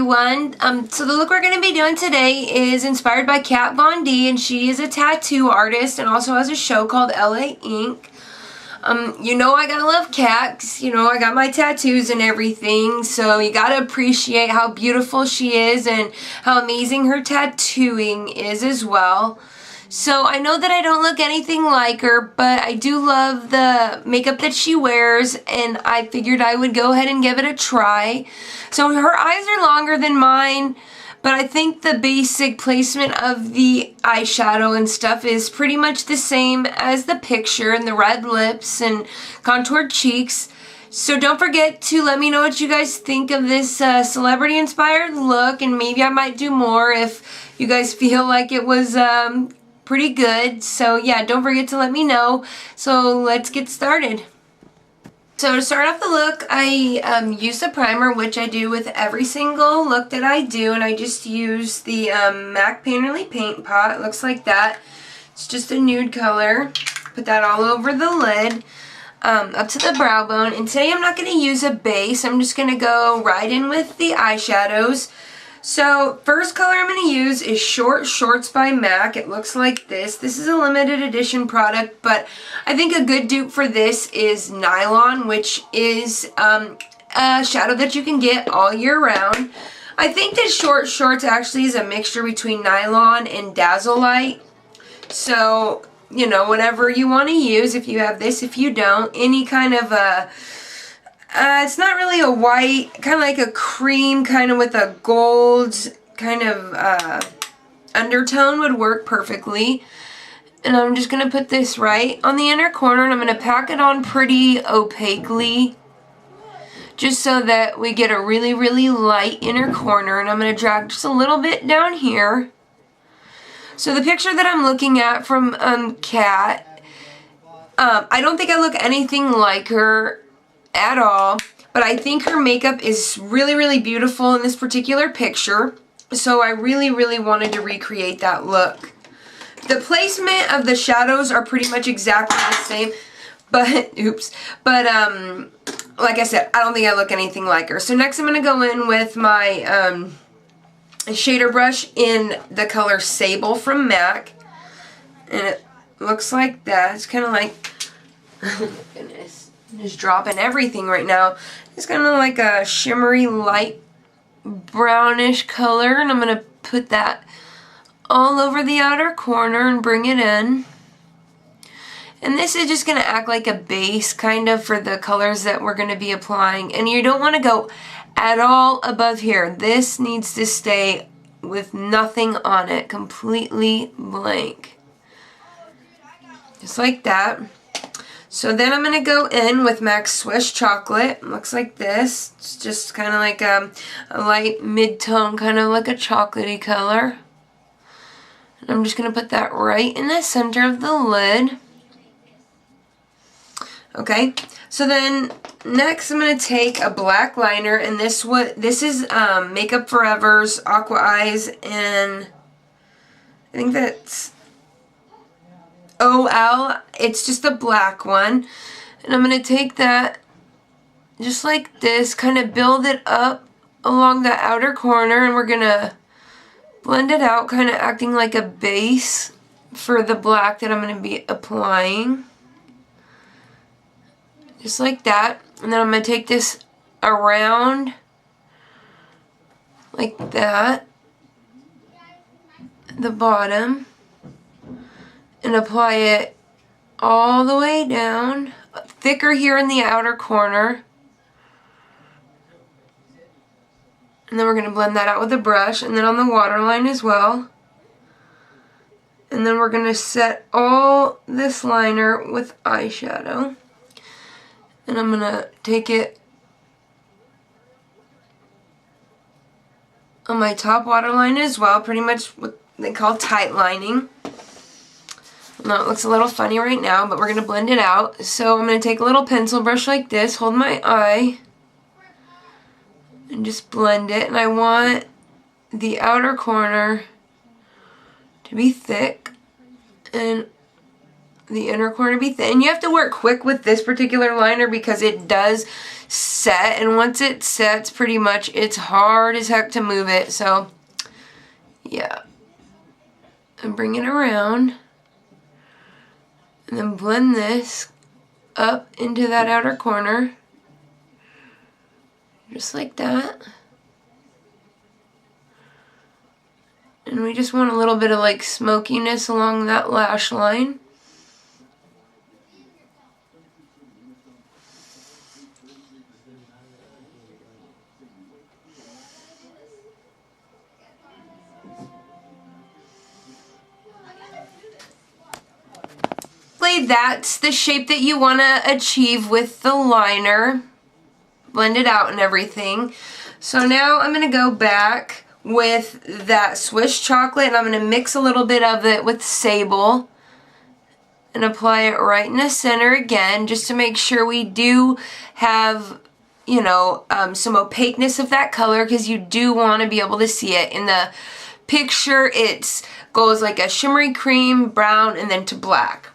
everyone. So the look we're going to be doing today is inspired by Kat Von D, and she is a tattoo artist and also has a show called LA Ink. You know I gotta love Kat, 'cause, you know I got my tattoos and everything, so you gotta appreciate how beautiful she is and how amazing her tattooing is as well. So I know that I don't look anything like her, but I do love the makeup that she wears, and I figured I would go ahead and give it a try. So her eyes are longer than mine, but I think the basic placement of the eyeshadow and stuff is pretty much the same as the picture, and the red lips and contoured cheeks. So don't forget to let me know what you guys think of this celebrity inspired look, and maybe I might do more if you guys feel like it was pretty good. So yeah, don't forget to let me know. So let's get started. So to start off the look, I use a primer, which I do with every single look that I do, and I just use the MAC Painterly Paint Pot. It looks like that. It's just a nude color. Put that all over the lid, up to the brow bone. And today I'm not going to use a base. I'm just going to go right in with the eyeshadows. So first color I'm going to use is Short Shorts by MAC. It looks like this. This is a limited edition product, but I think a good dupe for this is Nylon, which is a shadow that you can get all year round. I think that Short Shorts actually is a mixture between Nylon and Dazzle-Lite. So, you know, whatever you want to use, if you have this, if you don't, any kind of a... it's not really a white, kind of like a cream, kind of with a gold kind of undertone would work perfectly. And I'm just going to put this right on the inner corner, and I'm going to pack it on pretty opaquely, just so that we get a really, really light inner corner. And I'm going to drag just a little bit down here. So the picture that I'm looking at from Kat, I don't think I look anything like her at all, but I think her makeup is really, really beautiful in this particular picture, so I really, really wanted to recreate that look. The placement of the shadows are pretty much exactly the same, but like I said, I don't think I look anything like her. So next I'm going to go in with my shader brush in the color Sable from MAC, and it looks like that. It's kind of like, oh goodness, just dropping everything right now. It's kind of like a shimmery light brownish color, and I'm going to put that all over the outer corner and bring it in. And this is just going to act like a base kind of for the colors that we're going to be applying. And you don't want to go at all above here. This needs to stay with nothing on it, completely blank. Just like that. So then I'm going to go in with MAC Swiss Chocolate. It looks like this. It's just kind of like a light mid-tone, kind of like a chocolatey color. And I'm just going to put that right in the center of the lid. Okay, so then next I'm going to take a black liner, and this is Makeup Forever's Aqua Eyes, and I think that's OL. It's just a black one, and I'm going to take that just like this, kind of build it up along the outer corner, and we're going to blend it out, kind of acting like a base for the black that I'm going to be applying. Just like that. And then I'm going to take this around like that, the bottom, and apply it all the way down, thicker here in the outer corner. And then we're going to blend that out with a brush, and then on the waterline as well. And then we're going to set all this liner with eyeshadow. And I'm going to take it on my top waterline as well, pretty much what they call tight lining. Now it looks a little funny right now, but we're going to blend it out. So I'm going to take a little pencil brush like this, hold my eye, and just blend it. And I want the outer corner to be thick and the inner corner be thin. You have to work quick with this particular liner because it does set, and once it sets pretty much it's hard as heck to move it. So yeah, and bring it around and then blend this up into that outer corner just like that. And we just want a little bit of like smokiness along that lash line. That's the shape that you want to achieve with the liner. Blend it out and everything. So now I'm going to go back with that Swiss chocolate and I'm going to mix a little bit of it with sable and apply it right in the center again, just to make sure we do have, you know, some opaqueness of that color, because you do want to be able to see it. In the picture it goes like a shimmery cream, brown, and then to black.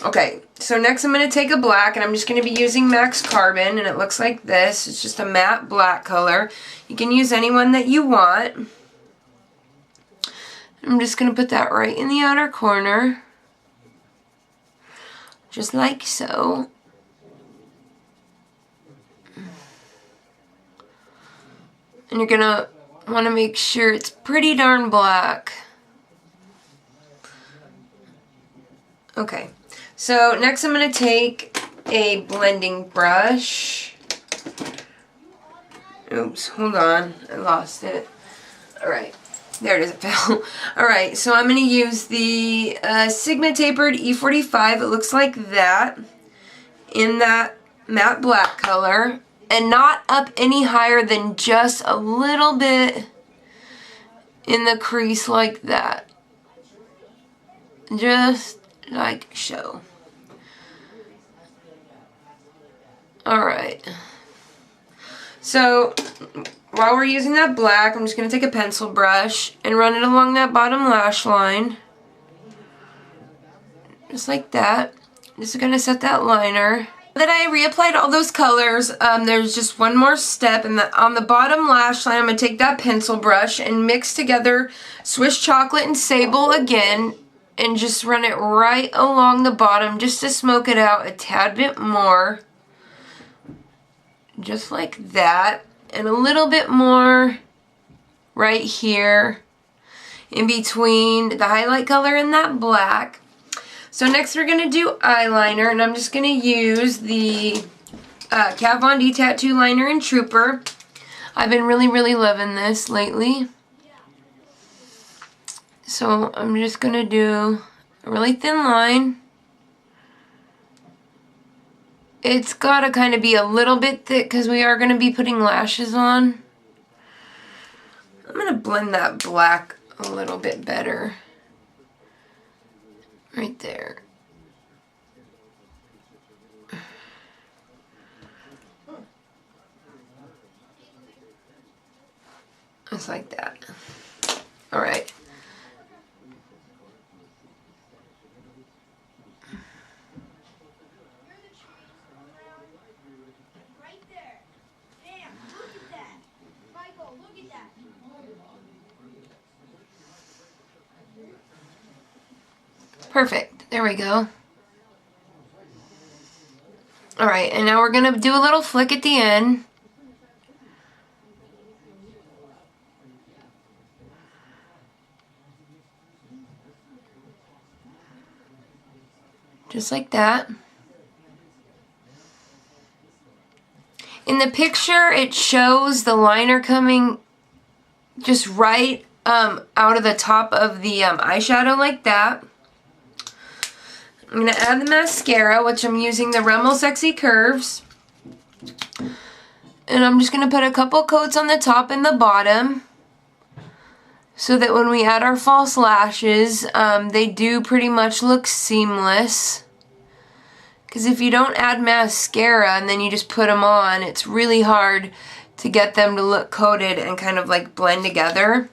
Okay, so next I'm going to take a black, and I'm just going to be using Max Carbon, and it looks like this. It's just a matte black color. You can use any one that you want. I'm just going to put that right in the outer corner, just like so. And you're going to want to make sure it's pretty darn black. Okay. So next I'm going to take a blending brush. Oops, hold on. I lost it. Alright, there it is, it fell. Alright, so I'm going to use the Sigma Tapered E45. It looks like that, in that matte black color. And not up any higher than just a little bit in the crease like that. Just like so. Alright, so while we're using that black, I'm just going to take a pencil brush and run it along that bottom lash line. Just like that. Just going to set that liner. Now that I reapplied all those colors, there's just one more step, and on the bottom lash line I'm going to take that pencil brush and mix together Swiss chocolate and sable again, and just run it right along the bottom just to smoke it out a tad bit more. Just like that, and a little bit more right here in between the highlight color and that black. So next we're going to do eyeliner, and I'm just going to use the Kat Von D Tattoo Liner in Trooper. I've been really loving this lately. So I'm just going to do a really thin line. It's got to kind of be a little bit thick because we are going to be putting lashes on. I'm going to blend that black a little bit better. Right there. Just like that. Alright. Perfect. There we go. Alright, and now we're going to do a little flick at the end. Just like that. In the picture, it shows the liner coming just right out of the top of the eyeshadow like that. I'm going to add the mascara, which I'm using the Rimmel Sexy Curves. And I'm just going to put a couple coats on the top and the bottom, so that when we add our false lashes, they do pretty much look seamless. Because if you don't add mascara and then you just put them on, it's really hard to get them to look coated and kind of like blend together.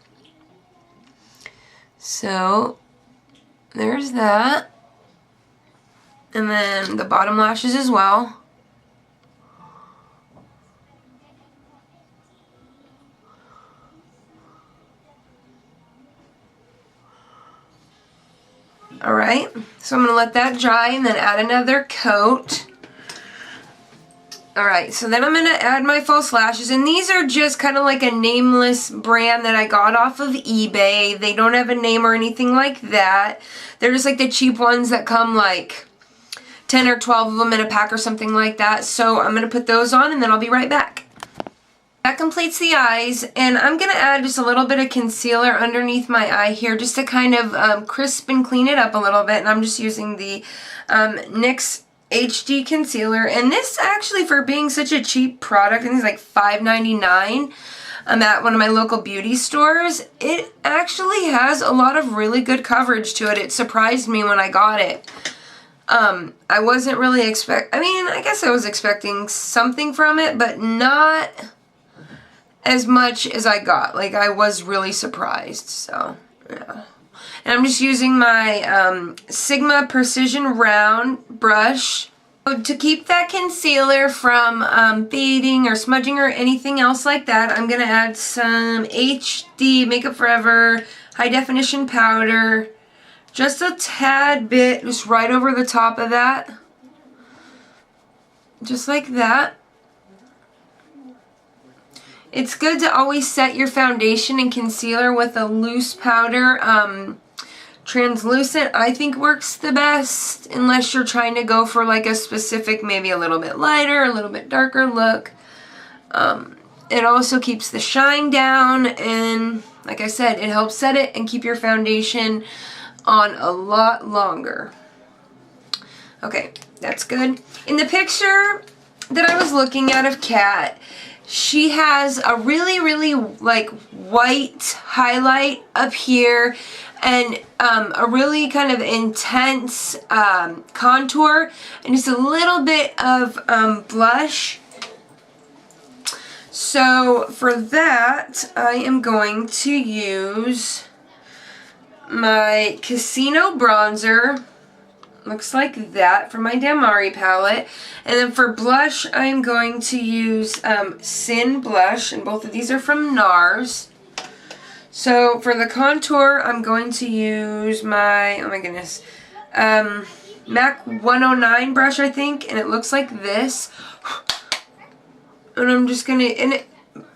So, there's that. And then the bottom lashes as well. Alright, so I'm going to let that dry and then add another coat. Alright, so then I'm going to add my false lashes, and these are just kind of like a nameless brand that I got off of eBay. They don't have a name or anything like that. They're just like the cheap ones that come like 10 or 12 of them in a pack or something like that. So I'm going to put those on and then I'll be right back. That completes the eyes, and I'm going to add just a little bit of concealer underneath my eye here just to kind of crisp and clean it up a little bit. And I'm just using the NYX HD concealer, and this actually, for being such a cheap product, I think it's like $5.99 at one of my local beauty stores, it actually has a lot of really good coverage to it. It surprised me when I got it. I wasn't really I guess I was expecting something from it, but not as much as I got. Like, I was really surprised, so, yeah. And I'm just using my Sigma Precision Round brush. To keep that concealer from fading or smudging or anything else like that, I'm going to add some HD Makeup Forever High Definition Powder. Just a tad bit, just right over the top of that. Just like that. It's good to always set your foundation and concealer with a loose powder. Translucent, I think, works the best, unless you're trying to go for like a specific, maybe a little bit lighter, a little bit darker look. It also keeps the shine down, and like I said, it helps set it and keep your foundation on a lot longer. Okay, that's good. In the picture that I was looking at of Kat, she has a really like white highlight up here and a really kind of intense contour and just a little bit of blush. So for that, I am going to use my Casino bronzer. Looks like that, for my Damari palette. And then for blush, I'm going to use Sin blush, and both of these are from NARS. So for the contour, I'm going to use my, oh my goodness, MAC 109 brush, I think, and it looks like this. And I'm just going to, and it,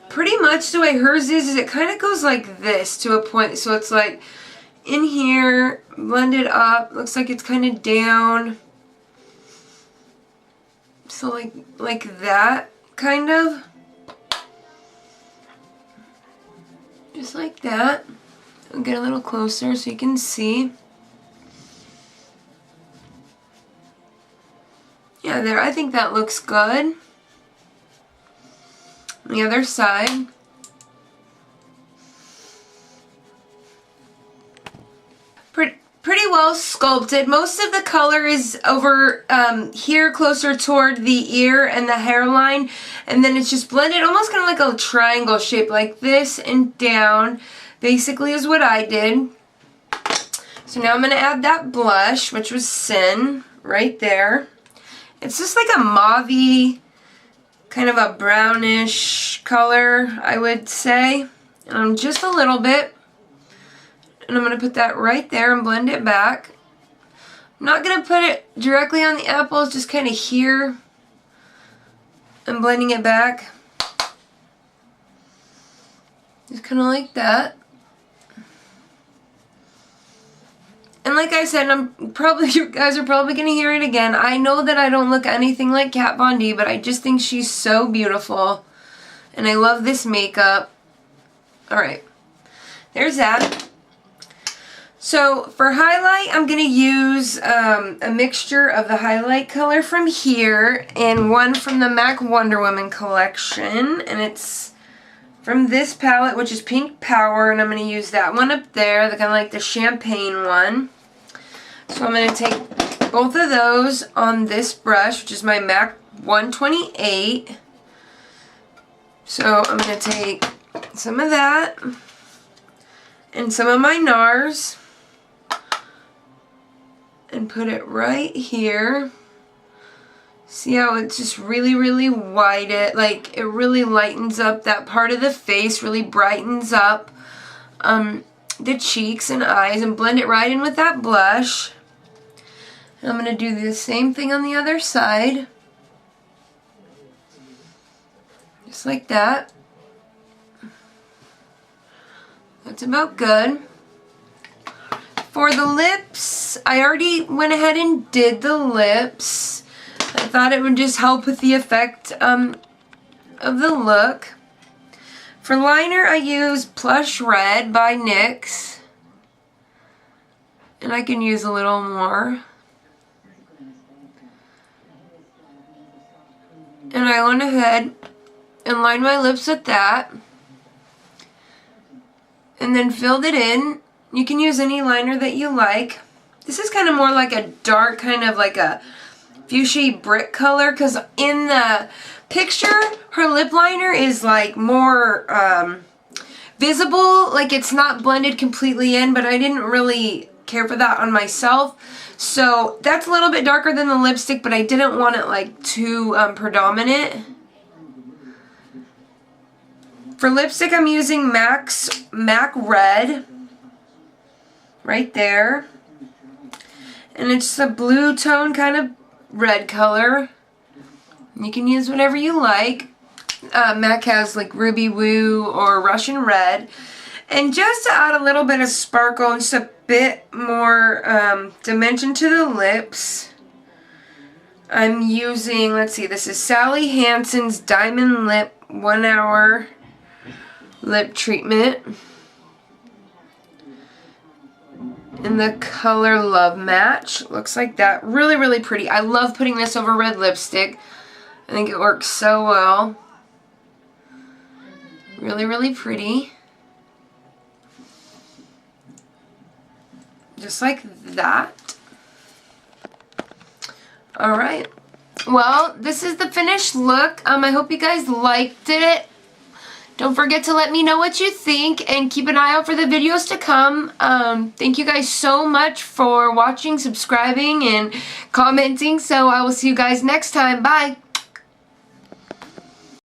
pretty much the way hers is it kind of goes like this to a point. So it's like in here, blend it up, looks like it's kind of down. So like that, kind of. Just like that. I'll get a little closer so you can see. Yeah, there, I think that looks good. On the other side. Pretty well sculpted. Most of the color is over here closer toward the ear and the hairline, and then it's just blended almost kind of like a triangle shape like this and down, basically is what I did. So now I'm going to add that blush, which was Sin, right there. It's just like a mauve-y, kind of a brownish color, I would say. Just a little bit. And I'm going to put that right there and blend it back. I'm not going to put it directly on the apple, it's just kind of here. I'm blending it back. Just kind of like that. And like I said, you guys are probably going to hear it again. I know that I don't look anything like Kat Von D, but I just think she's so beautiful. And I love this makeup. Alright. There's that. So for highlight, I'm going to use a mixture of the highlight color from here and one from the MAC Wonder Woman collection. And it's from this palette, which is Pink Power, and I'm going to use that one up there, the kind of like the champagne one. So I'm going to take both of those on this brush, which is my MAC 128. So I'm going to take some of that and some of my NARS. and put it right here. See how it's just really, really white. Like, it really lightens up that part of the face, really brightens up the cheeks and eyes, and blend it right in with that blush. And I'm going to do the same thing on the other side. Just like that. That's about good. For the lips, I already went ahead and did the lips. I thought it would just help with the effect of the look. For liner, I use Plush Red by NYX. And I can use a little more. And I went ahead and lined my lips with that. And then filled it in. You can use any liner that you like. This is kind of more like a dark, kind of like a fuchsia brick color, because in the picture her lip liner is like more visible, like it's not blended completely in, but I didn't really care for that on myself, so that's a little bit darker than the lipstick, but I didn't want it like too predominant. For lipstick, I'm using MAC Red right there, and it's a blue tone kind of red color. You can use whatever you like. MAC has like Ruby Woo or Russian Red. And just to add a little bit of sparkle and just a bit more dimension to the lips, I'm using, let's see, this is Sally Hansen's Diamond Lip 1 Hour Lip Treatment in the color Love Match. Looks like that. Really, really pretty. I love putting this over red lipstick. I think it works so well. Really, really pretty. Just like that. Alright. Well, this is the finished look. I hope you guys liked it. Don't forget to let me know what you think, and keep an eye out for the videos to come. Thank you guys so much for watching, subscribing, and commenting. So I will see you guys next time. Bye!